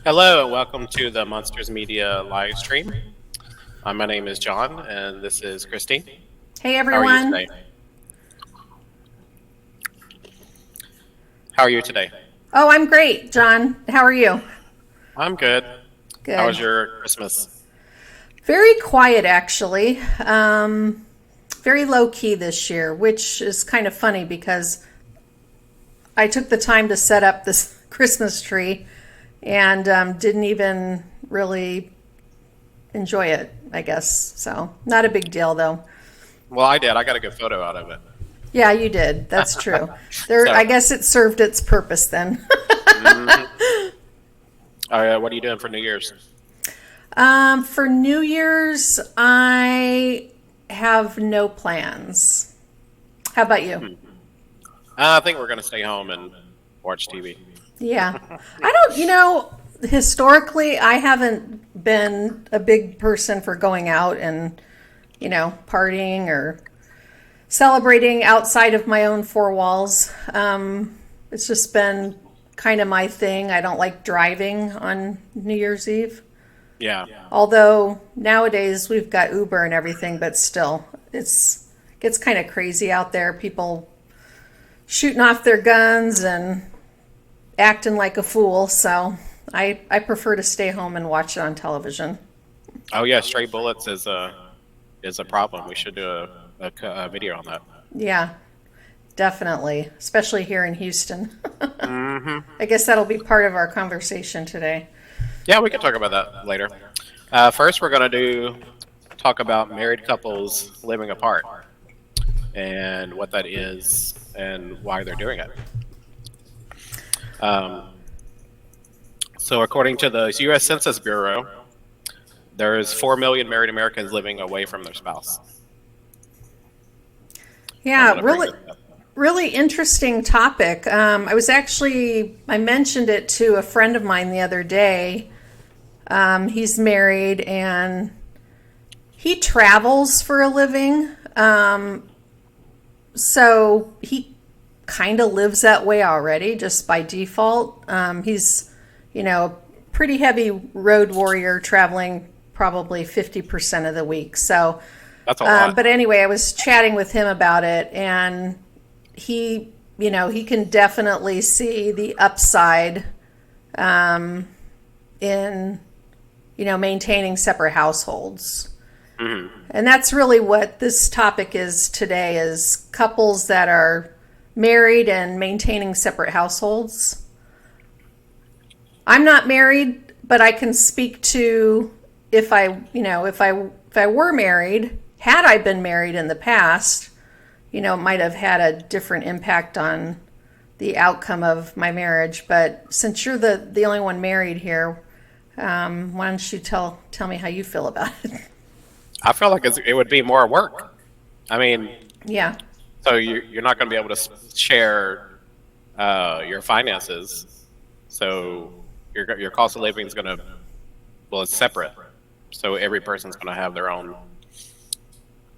Hello and welcome to the Monsters Media live stream. My name is John and this is Christine. Hey How are you everyone. today? How are you today? Oh, I'm great, John. How are you? I'm good. How Good. was your Christmas? Very quiet, actually. Very low key this year, which is kind of funny because I took the time to set up this Christmas tree and didn't even really enjoy it, I guess. So, not a big deal, though. Well, I did. I got a good photo out of it. Yeah, you did. That's true. I So, guess it served its purpose then. mhm. What are you doing for New Year's? For New Year's, I have no plans. How about you? I think we're going to stay home and watch TV. Yeah. I don't, historically, I haven't been a big person for going out and, partying or celebrating outside of my own four walls. It's just been kind of my thing. I don't like driving on New Year's Eve. Yeah. Although nowadays we've got Uber and everything, but still, gets kind of crazy out there. People shooting off their guns and acting like a fool. So I prefer to stay home and watch it on television. Oh yeah, stray bullets is a problem. We should do a video on that. Yeah, definitely, especially here in Houston. Hmm. I guess that'll be part of our conversation today. Yeah, we can talk about that later. First, we're going to talk about married couples living apart and what that is and why they're doing it. Um, so, according to the U.S. Census Bureau, there's 4 million married Americans living away from their spouse. I'm going Yeah, to bring really, this up. really interesting topic. I mentioned it to a friend of mine the other day. He's married and he travels for a living. So he kind of lives that way already, just by default. He's, a pretty heavy road warrior traveling probably 50% of the week. So, That's a lot. but anyway, I was chatting with him about it and he can definitely see the upside in, maintaining separate households. Hmm. And that's really what this topic is today is couples that are married and maintaining separate households. I'm not married, but I can speak to if I were married, had I been married in the past, it might have had a different impact on the outcome of my marriage. But since you're the only one married here, why don't you tell me how you feel about it? I feel like it would be more work. I mean, Yeah. so you're not going to be able to share your finances. So your cost of living is going to, well, it's separate. So every person's going to have their own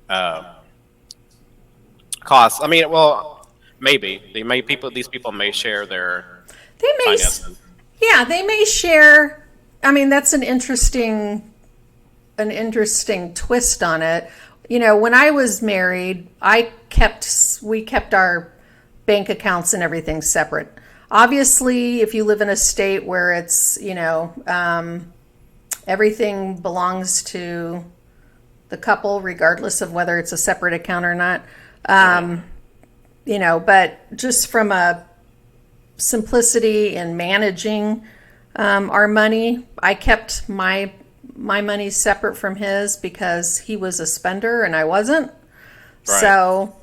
uh, costs. I mean, well, maybe these people may share their They may, finances. yeah, they may share. I mean, that's an interesting twist on it. When I was married, we kept our bank accounts and everything separate. Obviously, if you live in a state where it's, everything belongs to the couple, regardless of whether it's a separate account or not. But just from a simplicity in managing our money, I kept my money separate from his because he was a spender and I wasn't. Right. So,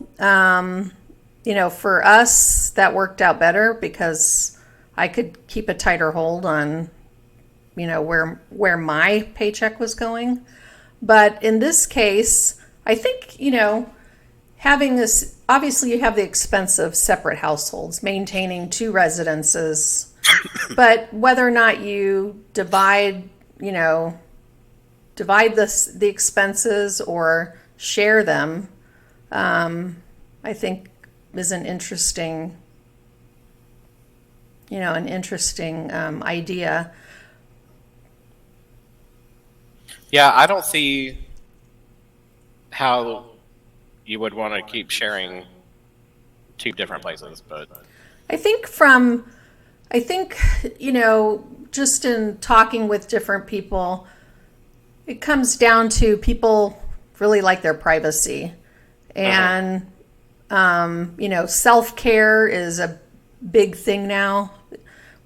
for us, that worked out better because I could keep a tighter hold on, where my paycheck was going. But in this case, I think, having this, obviously you have the expense of separate households, maintaining two residences, but whether or not you divide the expenses or share them, I think is an interesting idea. Yeah, I don't see how you would want to keep sharing two different places, but I think just in talking with different people, it comes down to people really like their privacy. And, self-care is a big thing now.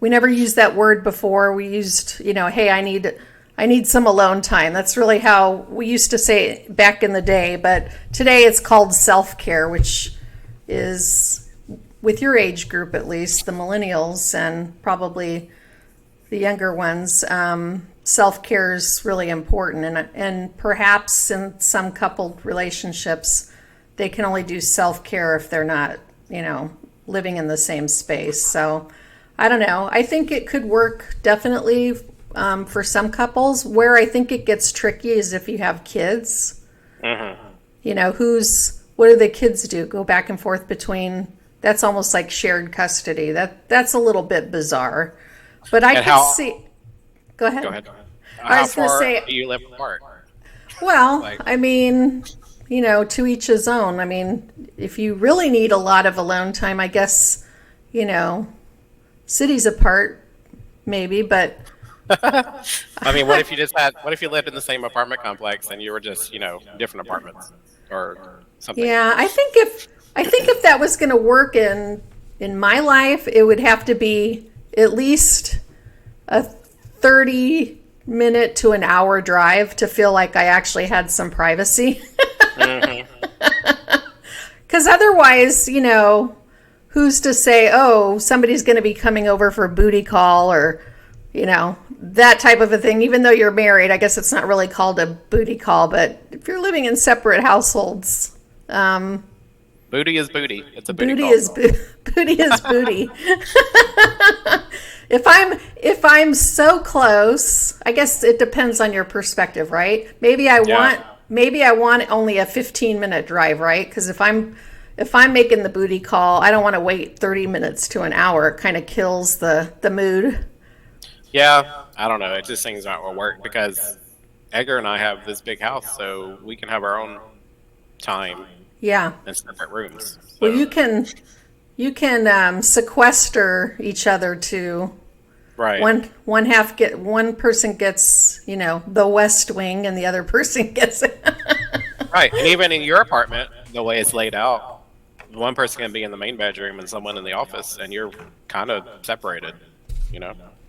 We never used that word before. We used, hey, I need some alone time. That's really how we used to say it back in the day. But today it's called self-care, which is, with your age group at least, the millennials and probably the younger ones, self-care is really important. And perhaps in some coupled relationships, they can only do self-care if they're not, living in the same space. So I don't know. I think it could work definitely for some couples. Where I think it gets tricky is if you have kids. What do the kids do? Go back and forth between, that's almost like shared custody. That's a little bit bizarre. But I can see. Go ahead. go ahead. I How was going to far say, do you live apart? well, Like- I mean, to each his own. I mean, if you really need a lot of alone time, I guess, cities apart, maybe, but I mean, what if you lived in the same apartment complex and you were just, different apartments or something? yeah, I think if that was going to work in my life, it would have to be at least a 30-minute to an hour drive to feel like I actually had some privacy. Because otherwise, who's to say, oh, somebody's going to be coming over for a booty call or, that type of a thing. Even though you're married, I guess it's not really called a booty call. But if you're living in separate households, Booty is booty. It's a booty booty call. is booty is booty. If I'm so close, I guess it depends on your perspective, right? Maybe I want only a 15-minute drive, right? Because if I'm making the booty call, I don't want to wait 30 minutes to an hour. It kind of kills the mood. Yeah, I don't know. It just things not will work because Edgar and I have this big house, so we can have our own time Yeah. in separate rooms. Well, So- you can sequester each other to right. one person gets the West Wing and the other person gets Right, and even in your apartment, the way it's laid out, one person can be in the main bedroom and someone in the office, and you're kind of separated.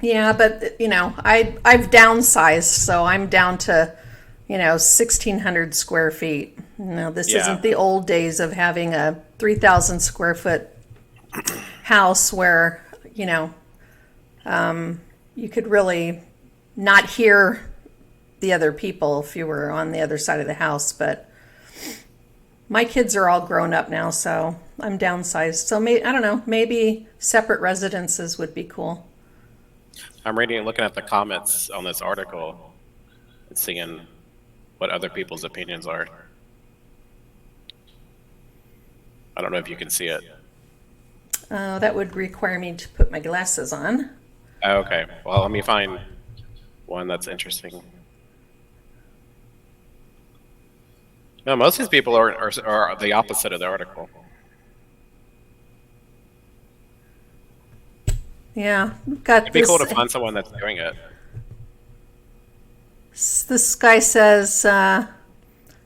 Yeah, but I've downsized, so I'm down to 1,600 square feet. This Yeah. isn't the old days of having a 3,000 square foot house where you could really not hear the other people if you were on the other side of the house. But my kids are all grown up now, so I'm downsized. So I don't know, maybe separate residences would be cool. I'm looking at the comments on this article and seeing what other people's opinions are. I don't know if you can see it. That would require me to put my glasses on. Oh, okay, well, let me find one that's interesting. No, most of these people are the opposite of the article. Yeah, we've got It'd be this. cool to find someone that's doing it. This guy says,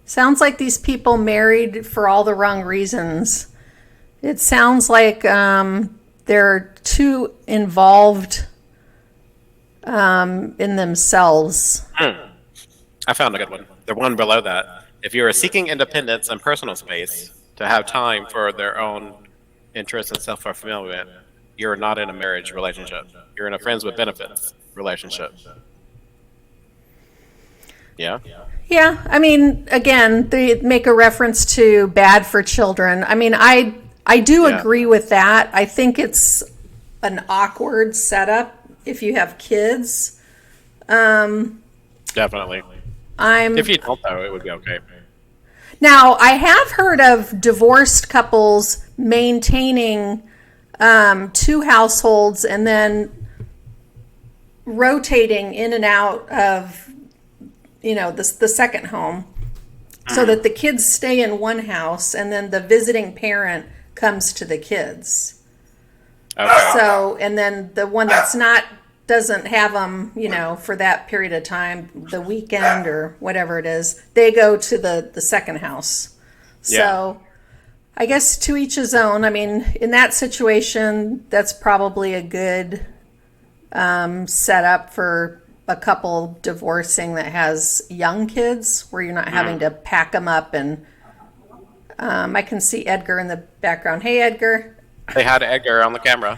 sounds like these people married for all the wrong reasons. It sounds like they're too involved in themselves. I found a good one. The one below that. If you are seeking independence and personal space to have time for their own interests and self-fulfillment, you're not in a marriage relationship. You're in a friends with benefits relationship. Yeah? Yeah, I mean, again, they make a reference to bad for children. I mean, I do Yeah. agree with that. I think it's an awkward setup if you have kids. Definitely. I'm If you don't, though, it would be okay. Now, I have heard of divorced couples maintaining two households and then rotating in and out of the second home, so that the kids stay in one house and then the visiting parent comes to the kids. Okay. So, and then the one that's not, doesn't have them, for that period of time, the weekend or whatever it is, they go to the second house. So I guess to each his own. I mean, in that situation, that's probably a good setup for a couple divorcing that has young kids, where you're not having to pack them up. And I can see Edgar in the background. Hey, Edgar. They had Edgar on the camera.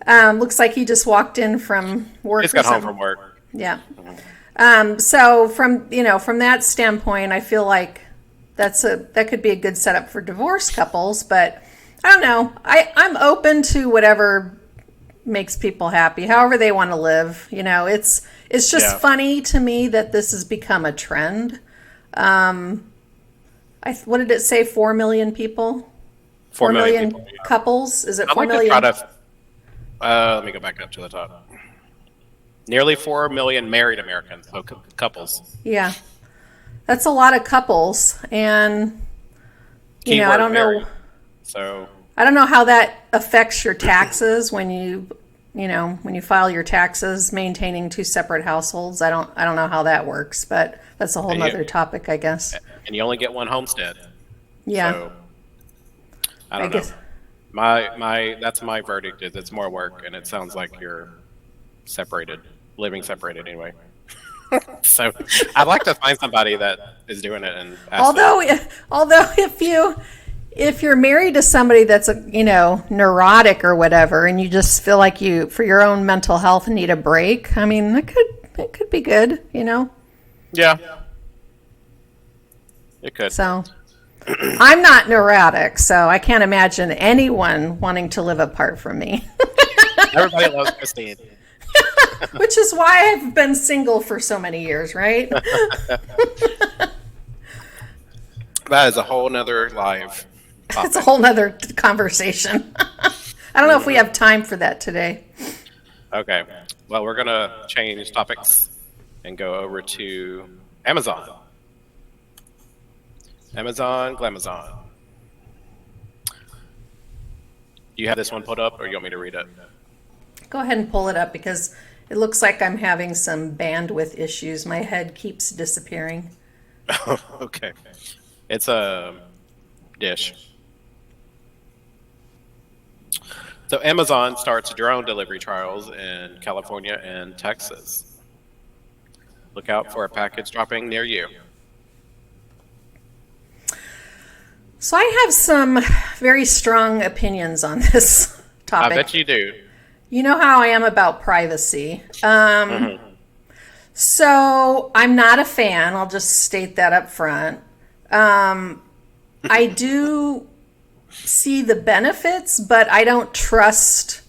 Looks like he just walked in from work. He's got home from work. Yeah. So from that standpoint, I feel like that could be a good setup for divorced couples. But I don't know. I'm open to whatever makes people happy, however they want to live. It's just funny to me that this has become a trend. What did it say? 4 million people. 4 million people, couples. Is it I'd 4 like million? to try to. Let me go back up to the top. Nearly 4 million married Americans, so couples. Yeah, that's a lot of couples, and Keyword I don't married. know. So I don't know how that affects your taxes when you file your taxes, maintaining two separate households. I don't know how that works, but that's a whole nother topic, I guess. and you only get one homestead. Yeah, So, I don't guess. know. My that's my verdict is it's more work, and it sounds like you're living separated anyway. So I'd like to find somebody that is doing it and ask them. Although if you're married to somebody that's neurotic or whatever, and you just feel like you, for your own mental health, need a break, I mean, it could be good, Yeah, it could. So I'm not neurotic, so I can't imagine anyone wanting to live apart from me. Everybody loves Christine. Which is why I've been single for so many years, right? That is a whole nother live topic. It's a whole nother conversation. I don't know if we have time for that today. Okay. Well, we're gonna change topics and go over to Amazon. Amazon, Glamazon. You have this one put up, or you want me to read it? Go ahead and pull it up, because it looks like I'm having some bandwidth issues. My head keeps disappearing. Okay. It's a dish. So Amazon starts drone delivery trials in California and Texas. Look out for a package dropping near you. So I have some very strong opinions on this I topic. bet you do. You know how I am about privacy. So I'm not a fan. I'll just state that up front. I do see the benefits, but I don't trust,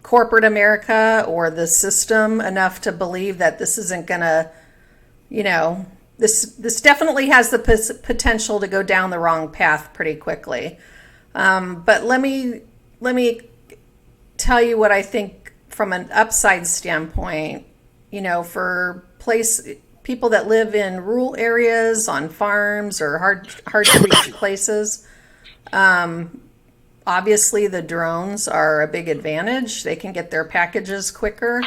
corporate America or the system enough to believe that this isn't going to, this definitely has the potential to go down the wrong path pretty quickly. But let me tell you what I think from an upside standpoint. For people that live in rural areas, on farms, or hard to reach places. Obviously, the drones are a big advantage. They can get their packages quicker.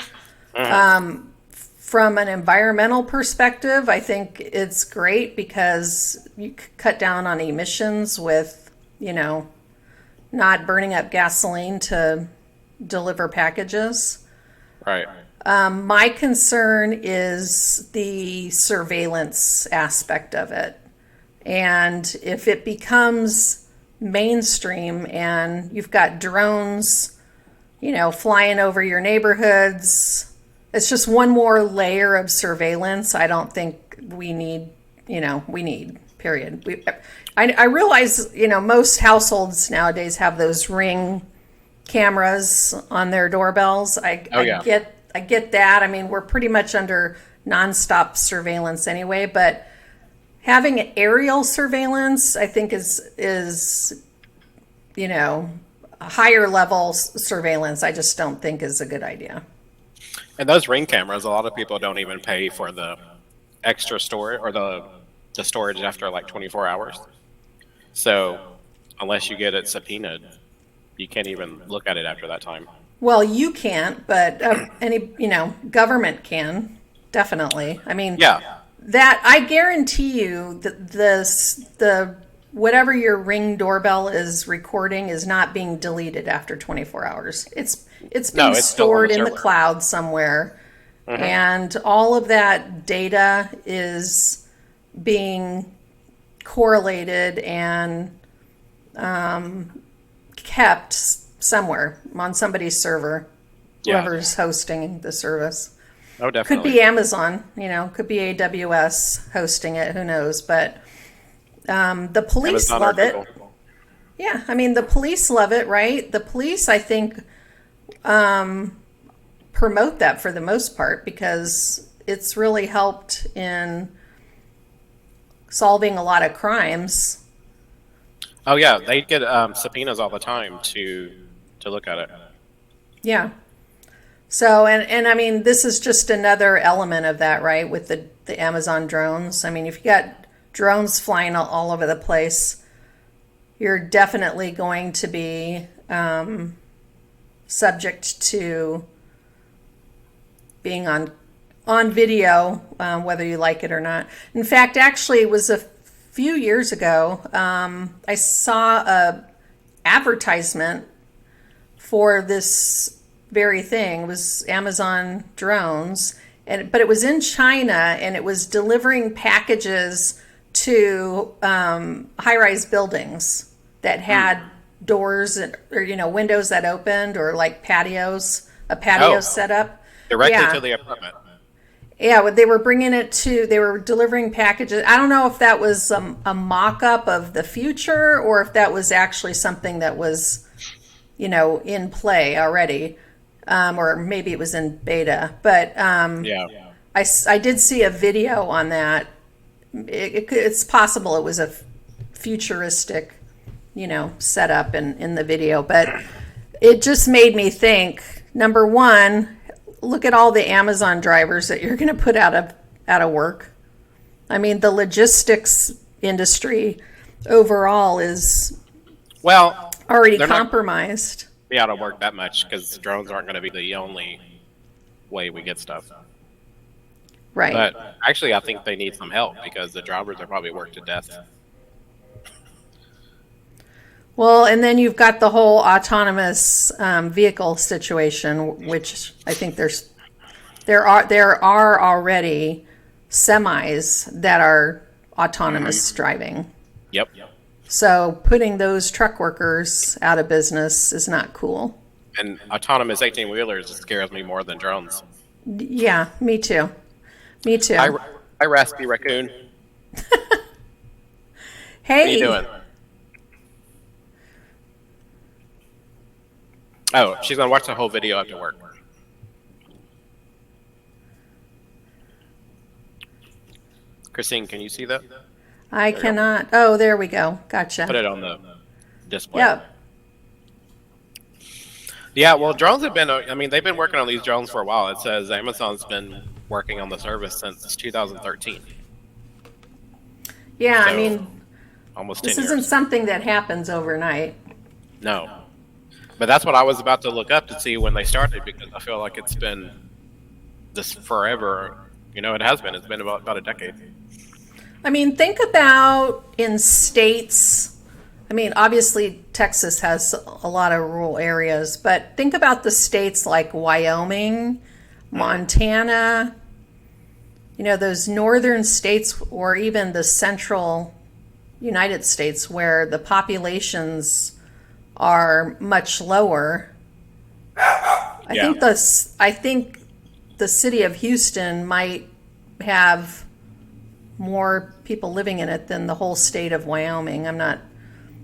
From an environmental perspective, I think it's great because you cut down on emissions with, not burning up gasoline to deliver packages. Right. My concern is the surveillance aspect of it. And if it becomes mainstream and you've got drones, flying over your neighborhoods, it's just one more layer of surveillance I don't think we need, period. I realize, most households nowadays have those Ring cameras on their doorbells. I get that. I mean, we're pretty much under nonstop surveillance anyway, but having aerial surveillance, I think is higher level surveillance, I just don't think is a good idea. And those Ring cameras, a lot of people don't even pay for the extra storage or the storage after like 24 hours. So unless you get it subpoenaed, you can't even look at it after that time. Well, you can't, but any, government can, definitely. I mean, Yeah. that I guarantee you that the whatever your Ring doorbell is recording is not being deleted after 24 hours. It's No, being it's still on stored the in the server. cloud somewhere, and all of that data is being correlated and kept somewhere on somebody's server, Yeah. whoever's hosting the service. Oh, Could definitely. be Amazon, could be AWS hosting it, who knows? But the police Amazon or love it. Google. Yeah, I mean, the police love it, right? The police, I think, promote that for the most part because it's really helped in solving a lot of crimes. Oh yeah, they get subpoenas all the time to look at it. Yeah. So, and I mean, this is just another element of that, right? With the Amazon drones. I mean, if you got drones flying all over the place, you're definitely going to be subject to being on video, whether you like it or not. In fact, actually, it was a few years ago. I saw a advertisement for this very thing. It was Amazon drones, but it was in China, and it was delivering packages to high-rise buildings that had doors or windows that opened, or like patios, a patio Oh. set up. Directly Yeah. to the apartment. Yeah, they were bringing it to, they were delivering packages. I don't know if that was a mock-up of the future or if that was actually something that was, in play already. Or maybe it was in beta. But Yeah. I did see a video on that. It's possible it was a futuristic, setup in the video. But it just made me think, number one, look at all the Amazon drivers that you're going to put out of work. I mean, the logistics industry overall is Well, already they're not compromised. be out of work that much because drones aren't going to be the only way we get stuff. Right. But actually, I think they need some help because the drivers are probably worked to death. Well, and then you've got the whole autonomous vehicle situation, which I think there are already semis that are autonomous driving. Yep. So putting those truck workers out of business is not cool. And autonomous 18-wheelers scares me more than drones. Yeah, me too. Me too. Hi, Raspy Raccoon. Hey, How you doing? Oh, she's gonna watch the whole video after work. Christine, can you see that? I cannot. Oh, there we go. Gotcha. Put it on the display. Yep. Yeah, well, drones have been, I mean, they've been working on these drones for a while. It says Amazon's been working on the service since 2013. Yeah, I So, mean, Almost this 10 isn't years. something that happens overnight. No. But that's what I was about to look up to see when they started because I feel like it's been this forever. It has been. It's been about a decade. I mean, think about in states. I mean, obviously, Texas has a lot of rural areas, but think about the states like Wyoming, Montana, those northern states, or even the central United States where the populations are much lower. Yeah. I think the city of Houston might have more people living in it than the whole state of Wyoming.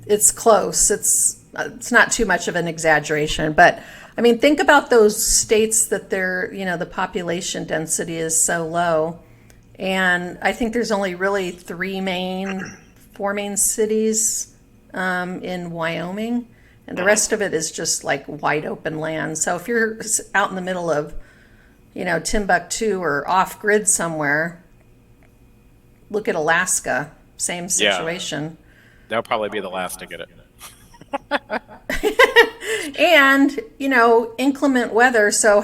It's close. It's not too much of an exaggeration, but I mean, think about those states that the population density is so low. And I think there's only really four main cities in Wyoming. and the rest of it is just like wide open land. So if you're out in the middle of, Timbuktu or off grid somewhere, look at Alaska, same situation. They'll probably be the last to get it. And, inclement weather. So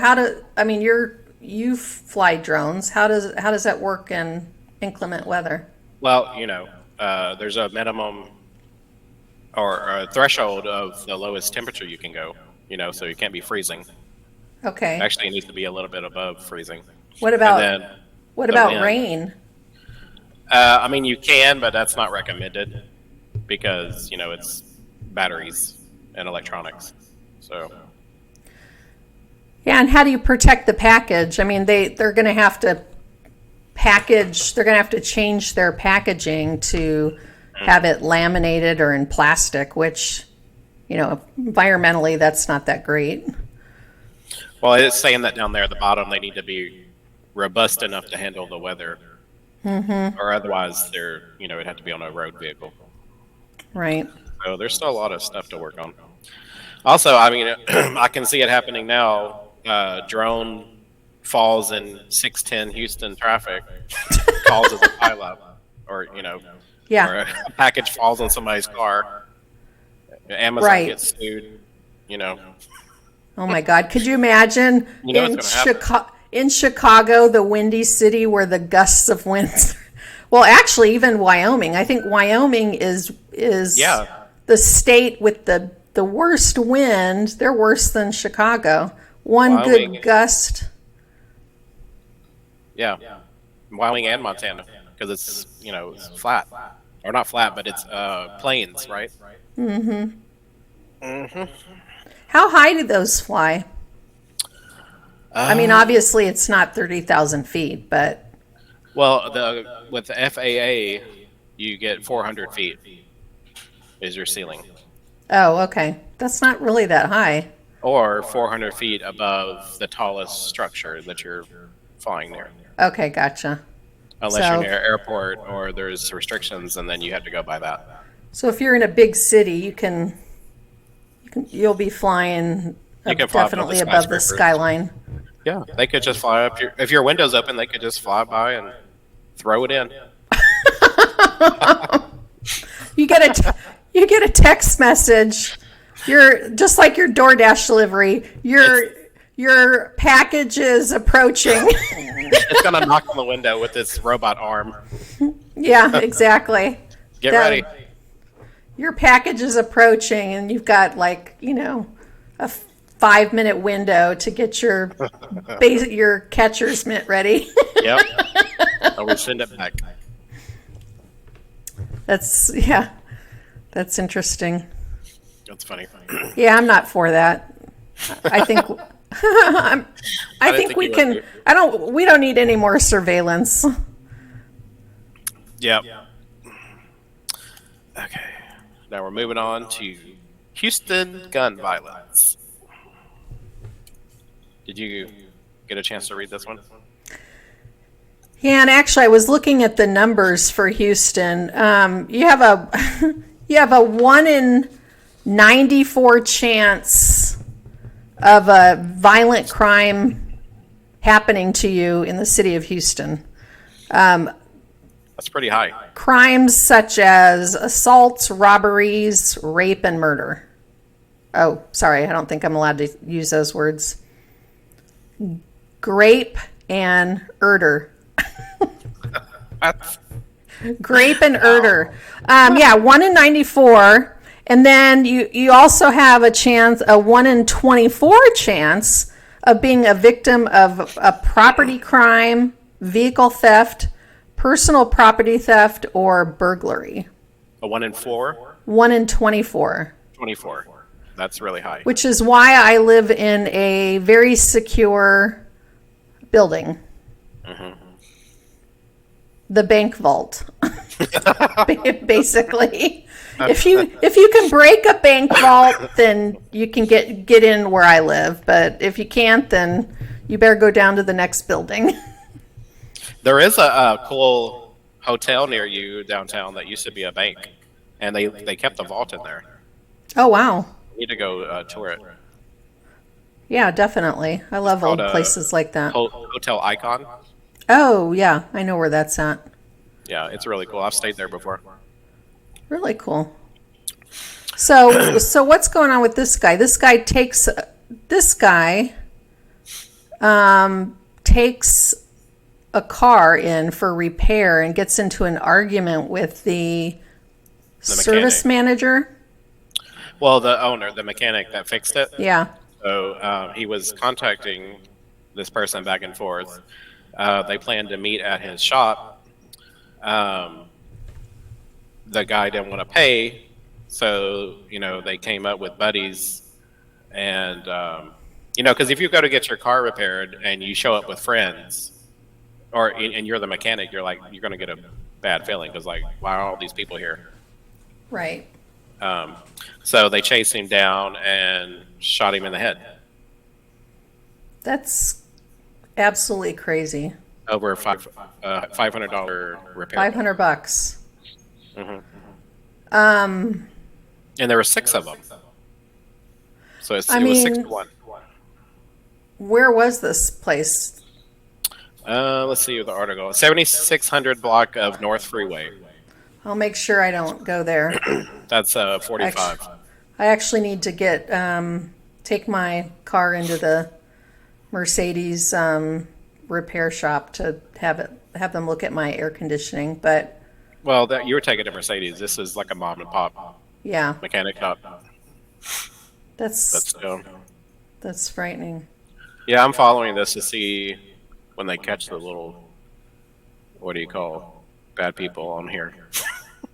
you fly drones. How does that work in inclement weather? Well, there's a minimum or a threshold of the lowest temperature you can go, so you can't be freezing. Okay. Actually, it needs to be a little bit above freezing. What about And then what the about wind. rain? You can, but that's not recommended because, it's batteries and electronics. So, Yeah, and how do you protect the package? I mean, they're going to have to they're going to have to change their packaging to have it laminated or in plastic, which, environmentally that's not that great. well, it's saying that down there at the bottom, they need to be robust enough to handle the weather. Or otherwise, it'd have to be on a road vehicle. Right. So there's still a lot of stuff to work on. Also, I can see it happening now. Drone falls in 610 Houston traffic, causes a pileup, or Yeah. or a package falls on somebody's car. Amazon Right. gets sued. Oh my God. Could you imagine What's gonna happen. In Chicago, the windy city where the gusts of winds? Well, actually, even Wyoming. I think Wyoming is Yeah. the state with the worst wind. They're worse than Chicago. One Wyoming. good gust. Yeah, Wyoming and Montana because it's flat, or not flat, but it's plains, right? How high do those fly? Obviously, it's not 30,000 feet, but Well, with the FAA, you get 400 feet is your ceiling, oh, okay. That's not really that high. or 400 feet above the tallest structure that you're flying near. Okay, gotcha. Unless So- you're near an airport or there's restrictions, and then you have to go by that. So if you're in a big city, you'll be flying You can fly above the definitely above the skyscrapers. skyline. Yeah, they could just fly up. If your window's open, they could just fly by and throw it in. You get a text message. You're just like your DoorDash delivery. Your package is approaching. It's gonna knock on the window with its robot arm. Yeah, exactly. Get That- ready. Your package is approaching, and you've got a 5-minute window to get your catcher's mitt ready. Yep. I will send it back. That's interesting. That's funny. Yeah, I'm not for that. I think I didn't think think we you can. would. We don't need any more surveillance. Yep. Okay. Now we're moving on to Houston gun violence. Did you get a chance to read this one? Yeah, and actually, I was looking at the numbers for Houston. You have a 1 in 94 chance of a violent crime happening to you in the city of Houston. That's pretty high. Crimes such as assaults, robberies, rape, and murder. Oh, sorry, I don't think I'm allowed to use those words. Grape and erder. That's, Grape and erder. Yeah, 1 in 94. And then you also have a 1 in 24 chance of being a victim of a property crime, vehicle theft, personal property theft, or burglary. a 1 in 4, 1 in 24. 24. That's really high. Which is why I live in a very secure building. The bank vault. Basically. If you can break a bank vault, then you can get in where I live. But if you can't, then you better go down to the next building. There is a cool hotel near you downtown that used to be a bank, and they kept the vault in there. Oh, wow. You need to go tour it. Yeah, definitely. I love Called old places like that. Hotel Icon. Oh, yeah, I know where that's at. Yeah, it's really cool. I've stayed there before. Really cool. So what's going on with this guy? This guy takes a car in for repair and gets into an argument with the service mechanic. manager. Well, the owner, the mechanic that fixed it. Yeah. So he was contacting this person back and forth. They planned to meet at his shop. The guy didn't want to pay, so they came up with buddies, and because if you go to get your car repaired and you show up with friends, and you're the mechanic, you're going to get a bad feeling because why are all these people here? Right. So they chased him down and shot him in the head. That's absolutely crazy. Over a $500 repair. $500. And there were 6 of them. So it was 6-1. Where was this place? Let's see the article. 7600 block of North Freeway. I'll make sure I don't go there. That's 45. I actually need to take my car into the Mercedes repair shop to have them look at my air conditioning. But well, you were taking a Mercedes. This is like a mom and pop. Yeah. Mechanic shop. That's frightening. Yeah, I'm following this to see when they catch the little, what do you call bad people on here?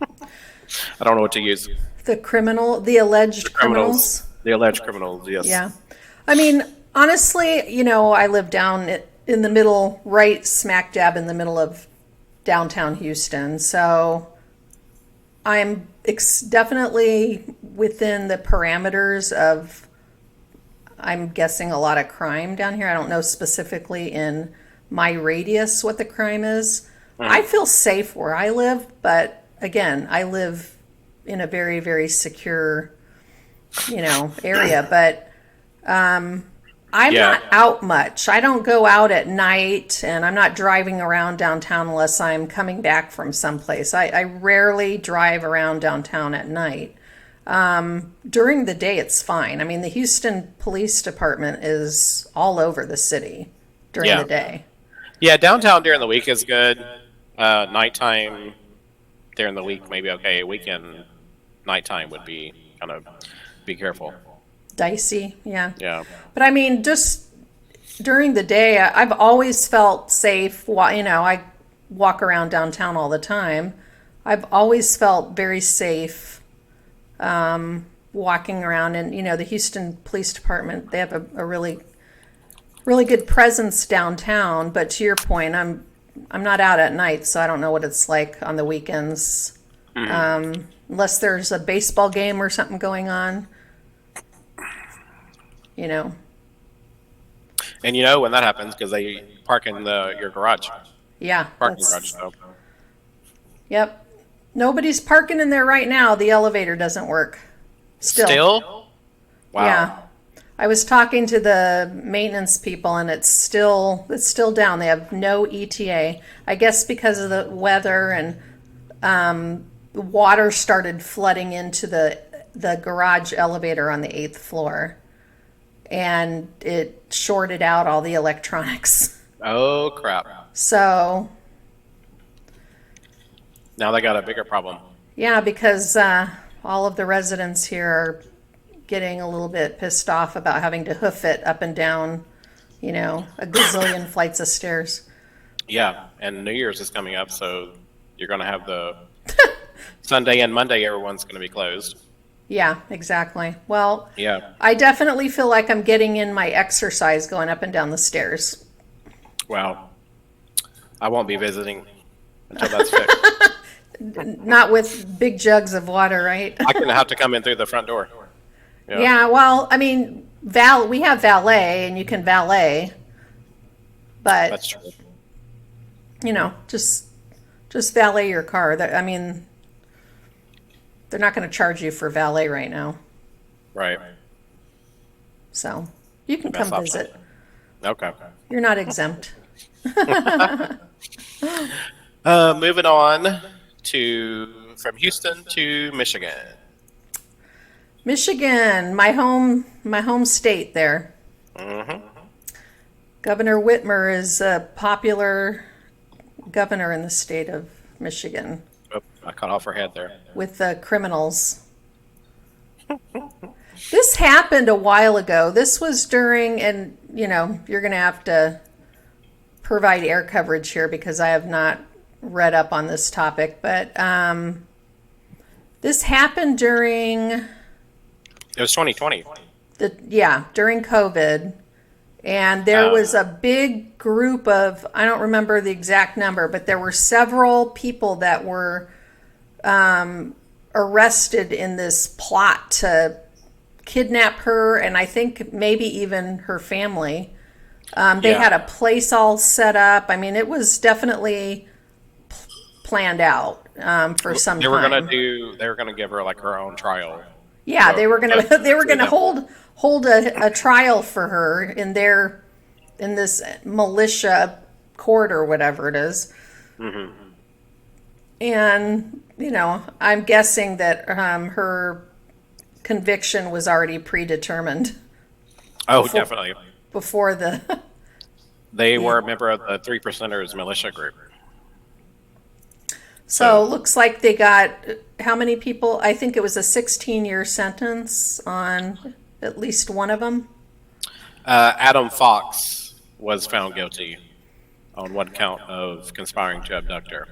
I don't know what to use. The alleged criminals. The alleged criminals, yes. Yeah. I mean, honestly, I live down in the middle, right smack dab in the middle of downtown Houston. So I'm definitely within the parameters of, I'm guessing, a lot of crime down here. I don't know specifically in my radius what the crime is. I feel safe where I live, but again, I live in a very, very secure, area. But I'm not out much. I don't go out at night, and I'm not driving around downtown unless I'm coming back from someplace. I rarely drive around downtown at night. During the day, it's fine. I mean, the Houston Police Department is all over the city during the day. Yeah, downtown during the week is good. Nighttime during the week, maybe okay. Weekend nighttime would be kind of, be careful. Dicey, yeah. Yeah. But I mean, just during the day, I've always felt safe. I walk around downtown all the time. I've always felt very safe walking around. And, the Houston Police Department, they have a really, really good presence downtown. But to your point, I'm not out at night, so I don't know what it's like on the weekends. Unless there's a baseball game or something going on. And when that happens, because they park in your garage. Yeah. Parking garage, so. Yep. Nobody's parking in there right now. The elevator doesn't work. Still? Wow. Yeah. I was talking to the maintenance people, and it's still down. They have no ETA. I guess because of the weather, and the water started flooding into the garage elevator on the 8th floor. And it shorted out all the electronics. Oh, crap. So. Now they got a bigger problem. Yeah, because all of the residents here are getting a little bit pissed off about having to hoof it up and down, a gazillion flights of stairs. Yeah, and New Year's is coming up, so you're going to have the Sunday and Monday, everyone's going to be closed. Yeah, exactly. Well, yeah. I definitely feel like I'm getting in my exercise going up and down the stairs. Wow. I won't be visiting until that's fixed. Not with big jugs of water, right? I'm going to have to come in through the front door. Yeah, well, I mean, we have valet, and you can valet. But, that's true. Just valet your car. I mean, they're not going to charge you for valet right now. Right. So you can Best come option. visit. Okay. You're not exempt. Moving on to from Houston to Michigan. Michigan, my home state there. Hmm. Governor Whitmer is a popular governor in the state of Michigan Oh, I cut off her head there. with the criminals. This happened a while ago. This was during, and you're going to have to provide air coverage here because I have not read up on this topic, but this happened during It was 2020. during COVID. And there was a big group of, I don't remember the exact number, but there were several people that were arrested in this plot to kidnap her, and I think maybe even her family. They Yeah. had a place all set up. I mean, it was definitely planned out for some They were time. gonna do. They were gonna give her like her own trial. Yeah, they were gonna But- they were gonna yeah. hold a trial for her in this militia court or whatever it is. And I'm guessing that her conviction was already predetermined Oh, definitely. before the. They were a member of the Three Percenters militia group. So it looks like they got how many people? I think it was a 16-year sentence on at least one of them. Adam Fox was found guilty on one count of conspiring to abduct her.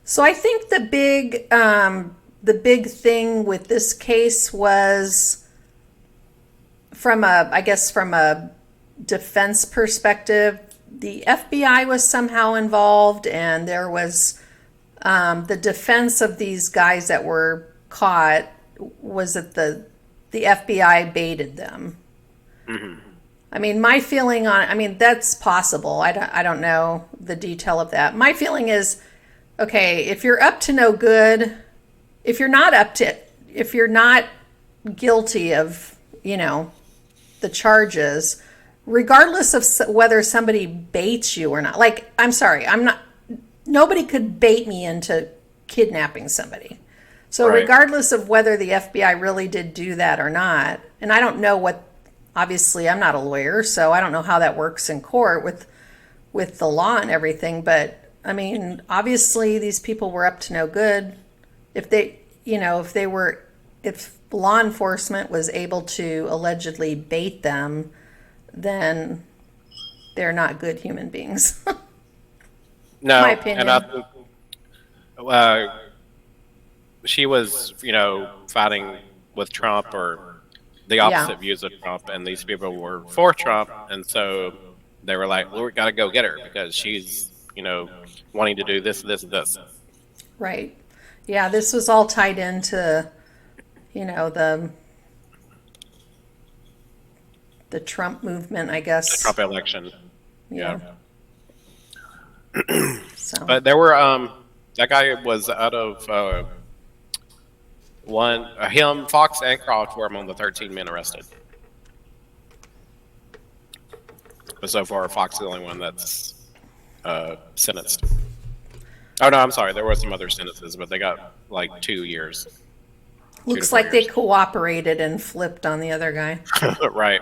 So I think the big thing with this case was from a defense perspective, the FBI was somehow involved, and there was the defense of these guys that were caught was that the FBI baited them. I mean, my feeling that's possible. I don't know the detail of that. My feeling is, okay, if you're up to no good, if you're not guilty of, the charges, regardless of whether somebody baits you or not. Like, I'm sorry, nobody could bait me into kidnapping somebody. So Right. regardless of whether the FBI really did do that or not, and I don't know obviously I'm not a lawyer, so I don't know how that works in court with the law and everything, but I mean, obviously these people were up to no good. If law enforcement was able to allegedly bait them, then they're not good human beings. No, My opinion. and I think she was, fighting with Trump or the opposite views of Trump, and these people were for Trump, and so they were like, "Well, we got to go get her because she's, wanting to do this, this, and this." Right. Yeah, this was all tied into, the Trump movement, I guess. Trump election. Yeah. So. But there were that guy was out of him, Fox, and Croft were among the 13 men arrested. But so far, Fox is the only one that's sentenced. Oh no, I'm sorry. There were some other sentences, but they got like 2 years. Looks 4 like they years. cooperated and flipped on the other guy. Right.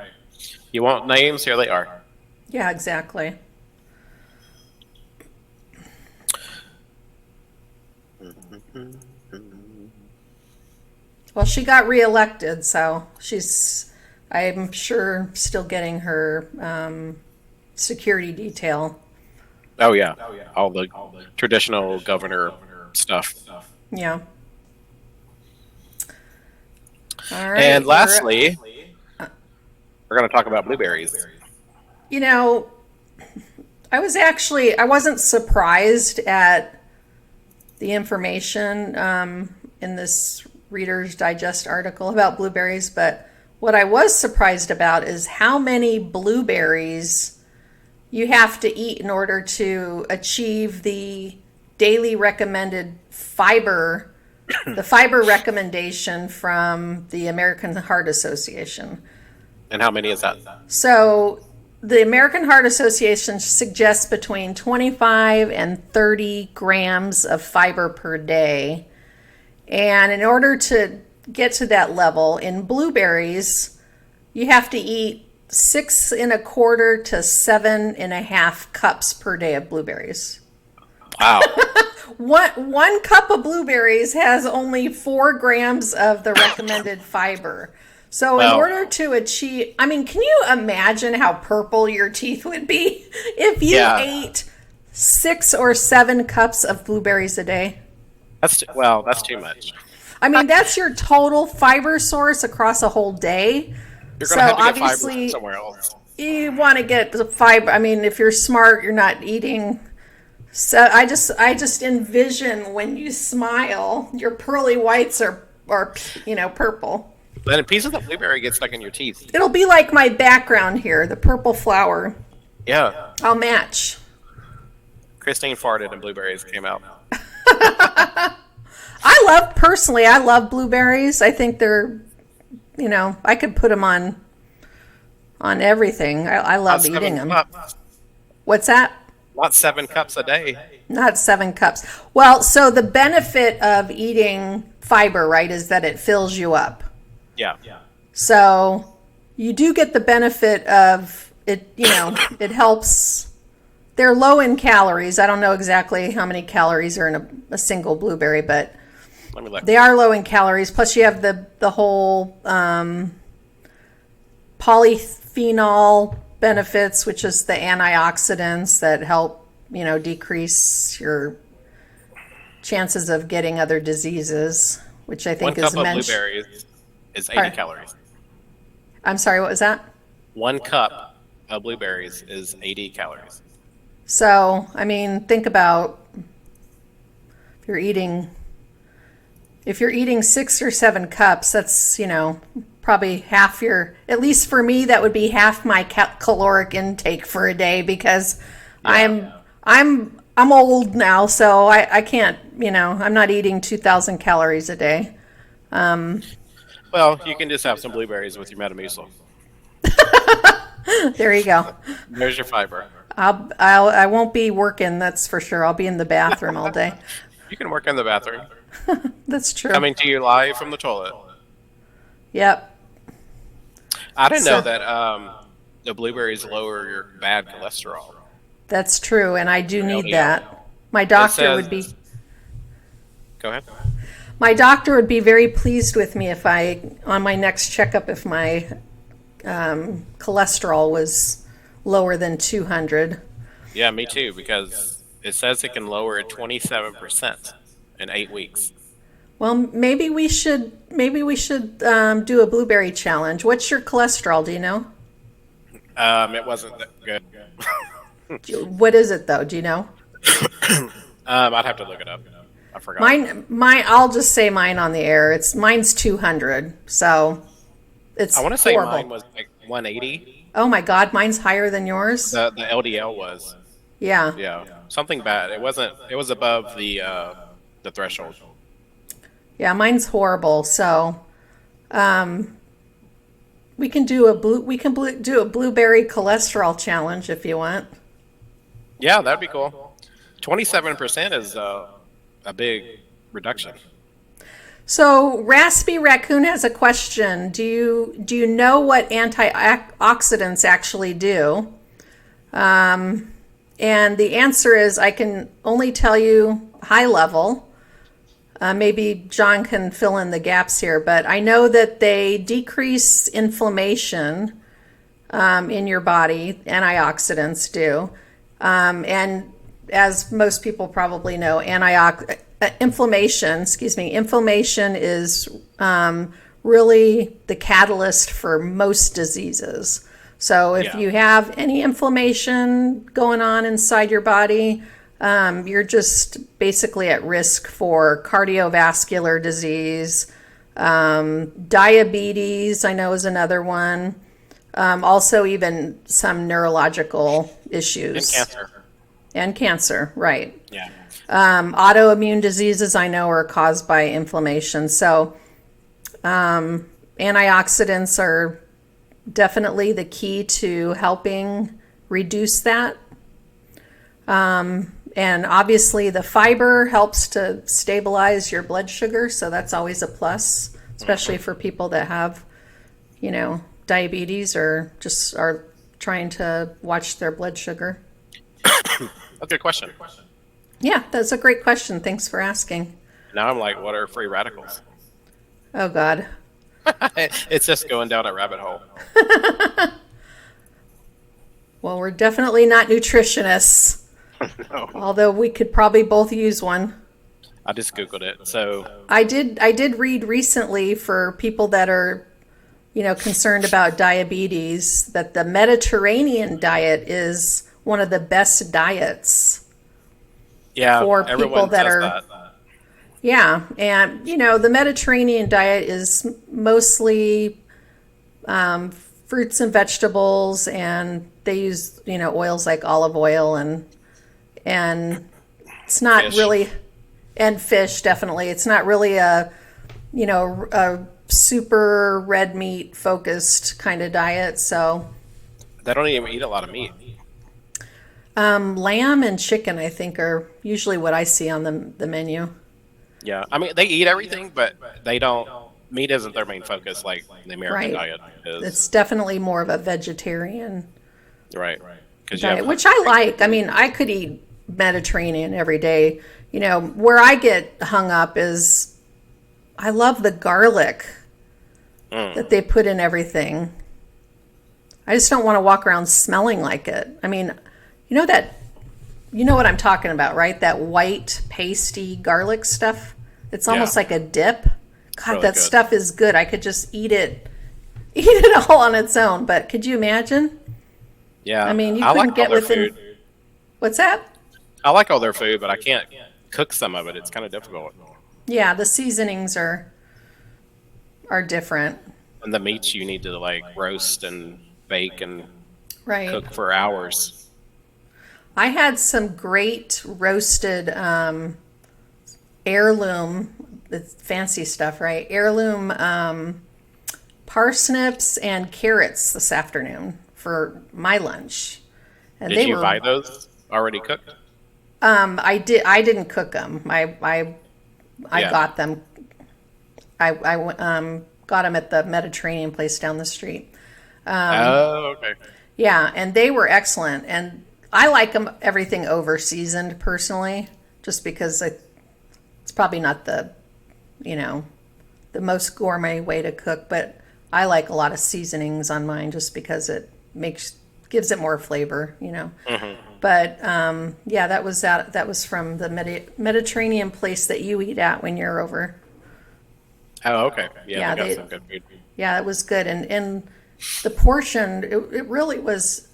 You want names? Here they are. Yeah, exactly. Well, she got reelected, so I'm sure, still getting her security detail. Oh yeah, all the traditional governor stuff. Yeah. All right. And lastly, we're going to talk about blueberries. I wasn't surprised at the information in this Reader's Digest article about blueberries, but what I was surprised about is how many blueberries you have to eat in order to achieve the daily recommended fiber the fiber recommendation from the American Heart Association. And how many is that? So the American Heart Association suggests between 25 and 30 grams of fiber per day. And in order to get to that level, in blueberries, you have to eat 6.25 to 7.5 cups per day of blueberries. Wow. One cup of blueberries has only 4 grams of the recommended fiber. So in Wow. order to achieve, I mean, can you imagine how purple your teeth would be if you Yeah. ate 6 or 7 cups of blueberries a day? That's too much. I mean, that's your total fiber source across a whole day. You're So gonna have to get fiber obviously, from somewhere else. you want to get the fiber. I mean, if you're smart, you're not eating. So I just envision when you smile, your pearly whites are purple. Then a piece of the blueberry gets stuck in your teeth. It'll be like my background here, the purple flower. Yeah. I'll match. Christine farted and blueberries came out. I love blueberries. I think they're, I could put them on everything. I love Not eating 7 them. cups. What's that? Not 7 cups a day. Not 7 cups. Well, so the benefit of eating fiber, right, is that it fills you up. Yeah. So you do get the benefit of it, it helps. They're low in calories. I don't know exactly how many calories are in a single blueberry, but Let me look. they are low in calories. Plus you have the whole polyphenol benefits, which is the antioxidants that help, decrease your chances of getting other diseases, which I 1 think cup is of mentioned. blueberries is 80 Pardon? calories. I'm sorry, what was that? 1 cup of blueberries is 80 calories. So, I mean, think about if you're eating 6 or 7 cups, that's, probably half your, at least for me, that would be half my caloric intake for a day because I'm old now, so I can't, I'm not eating 2,000 calories a day. Well, you can just have some blueberries with your Metamucil. There you go. There's your fiber. I won't be working, that's for sure. I'll be in the bathroom all day. You can work in the bathroom. That's true. Coming to you live from the toilet. Yep. I didn't So- know that the blueberries lower your bad cholesterol. That's true, and I do need LDL. that. My doctor says- would be Go ahead. very pleased with me if on my next checkup, if my cholesterol was lower than 200. Yeah, me too, because it says it can lower it 27% in 8 weeks. Well, maybe we should do a blueberry challenge. What's your cholesterol? Do you know? It wasn't that good. What is it though? Do you know? I'd have to look it up. I forgot. Mine. I'll just say mine on the air. Mine's 200. So it's. I want to say horrible. mine was like 180. Oh my God, mine's higher than yours. The LDL was. Yeah. Yeah, something bad. It wasn't. It was above the threshold. Yeah, mine's horrible. So, we can do a blueberry cholesterol challenge if you want. Yeah, that'd be cool. 27% is a big reduction. So, Raspy Raccoon has a question. Do you know what antioxidants actually do? And the answer is I can only tell you high level. Maybe John can fill in the gaps here, but I know that they decrease inflammation in your body. Antioxidants do. And as most people probably know, inflammation is really the catalyst for most diseases. So if Yeah. you have any inflammation going on inside your body, you're just basically at risk for cardiovascular disease. Diabetes, I know, is another one. Also, even some neurological issues. And cancer. And cancer, right. Yeah. Autoimmune diseases I know are caused by inflammation. So antioxidants are definitely the key to helping reduce that. And obviously the fiber helps to stabilize your blood sugar, so that's always a plus, especially for people that have, diabetes or just are trying to watch their blood sugar. That's a good question. Yeah, that's a great question. Thanks for asking. Now I'm like, what are free radicals? Oh, God. It's just going down a rabbit hole. Well, we're definitely not nutritionists, No, although we could probably both use one. I just Googled it. So, I did read recently for people that are, concerned about diabetes that the Mediterranean diet is one of the best diets. yeah, For people everyone that says are- that. Yeah, and the Mediterranean diet is mostly fruits and vegetables, and they use oils like olive oil and it's not Fish. really, and fish definitely. It's not really a super red meat focused kind of diet. So They don't even eat a lot of meat. lamb and chicken I think are usually what I see on the menu. Yeah, I mean, they eat everything, but they don't. Meat isn't their main focus, like the American Right. diet is. It's definitely more of a vegetarian Right. Because diet, which I like. I mean, I could eat Mediterranean every day. Where I get hung up is I love the garlic that they put in everything. I just don't want to walk around smelling like it. I mean, you know what I'm talking about, right? That white pasty garlic stuff. It's almost Yeah. like a dip. God, Really that good. stuff is good. I could just eat it all on its own. But could you imagine? yeah, I mean, you I couldn't like get all their within. food. What's that? I like all their food, but I can't cook some of it. It's kind of difficult. Yeah, the seasonings are different. And the meats you need to like roast and bake and Right. cook for hours. I had some great roasted heirloom, it's fancy stuff, right? Heirloom parsnips and carrots this afternoon for my lunch. And Did you buy those already cooked? I didn't cook them. I Yeah. got them. I got them at the Mediterranean place down the street. Oh, okay. Yeah, and they were excellent. And I like them everything over seasoned personally, just because it's probably not the most gourmet way to cook, but I like a lot of seasonings on mine just because it gives it more flavor. But yeah, that was from the Mediterranean place that you eat at when you're over. Oh, okay. Yeah, Yeah, they got they- some good food. Yeah, it was good, and the portion it really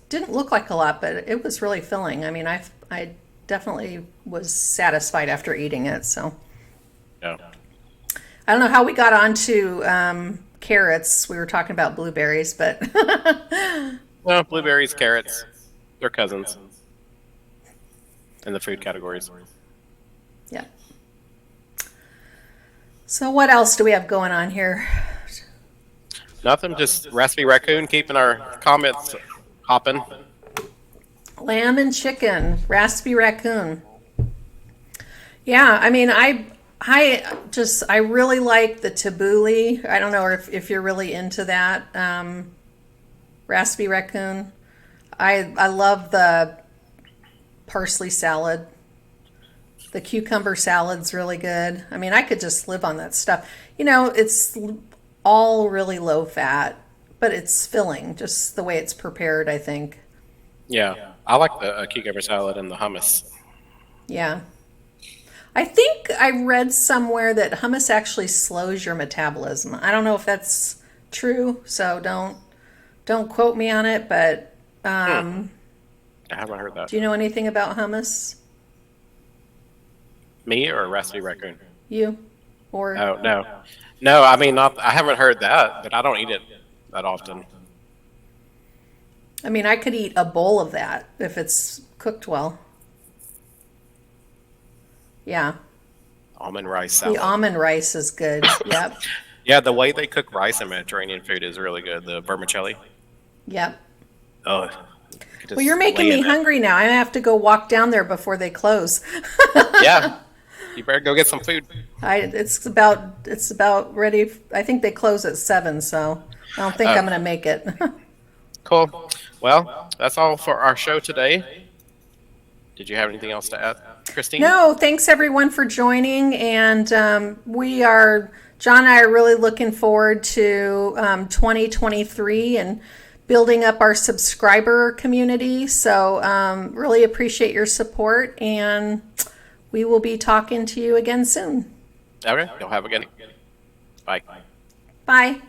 didn't look like a lot, but it was really filling. I mean, I definitely was satisfied after eating it. So Yeah. I don't know how we got onto carrots. We were talking about blueberries, but Well, blueberries, carrots, they're cousins in the food categories. yeah. So what else do we have going on here? Nothing, just Raspy Raccoon keeping our comments hopping. Lamb and chicken, raspy raccoon. Yeah, I mean, I really like the tabbouleh. I don't know if you're really into that raspy raccoon. I love the parsley salad. The cucumber salad's really good. I mean, I could just live on that stuff. It's all really low fat, but it's filling, just the way it's prepared, I think. Yeah, I like the cucumber salad and the hummus. Yeah. I think I read somewhere that hummus actually slows your metabolism. I don't know if that's true, so don't quote me on it, but I haven't heard that. do you know anything about hummus? Me or Raspy Raccoon? You? Or Oh, no. No, I mean, I haven't heard that, but I don't eat it that often. I mean, I could eat a bowl of that if it's cooked well. Yeah. Almond rice The salad. almond rice is good. Yep. Yeah, the way they cook rice in Mediterranean food is really good. The vermicelli. Yep. Oh, you could Well, you're just making lay me in it. hungry now. I have to go walk down there before they close. Yeah, you better go get some food. It's about ready. I think they close at 7, so I don't think I'm gonna make it. Cool. Well, that's all for our show today. Did you have anything else to add, Christine? No, thanks everyone for joining, and John and I are really looking forward to 2023 and building up our subscriber community. So really appreciate your support, and we will be talking to you again soon. Okay, you'll have a good. Bye. Bye.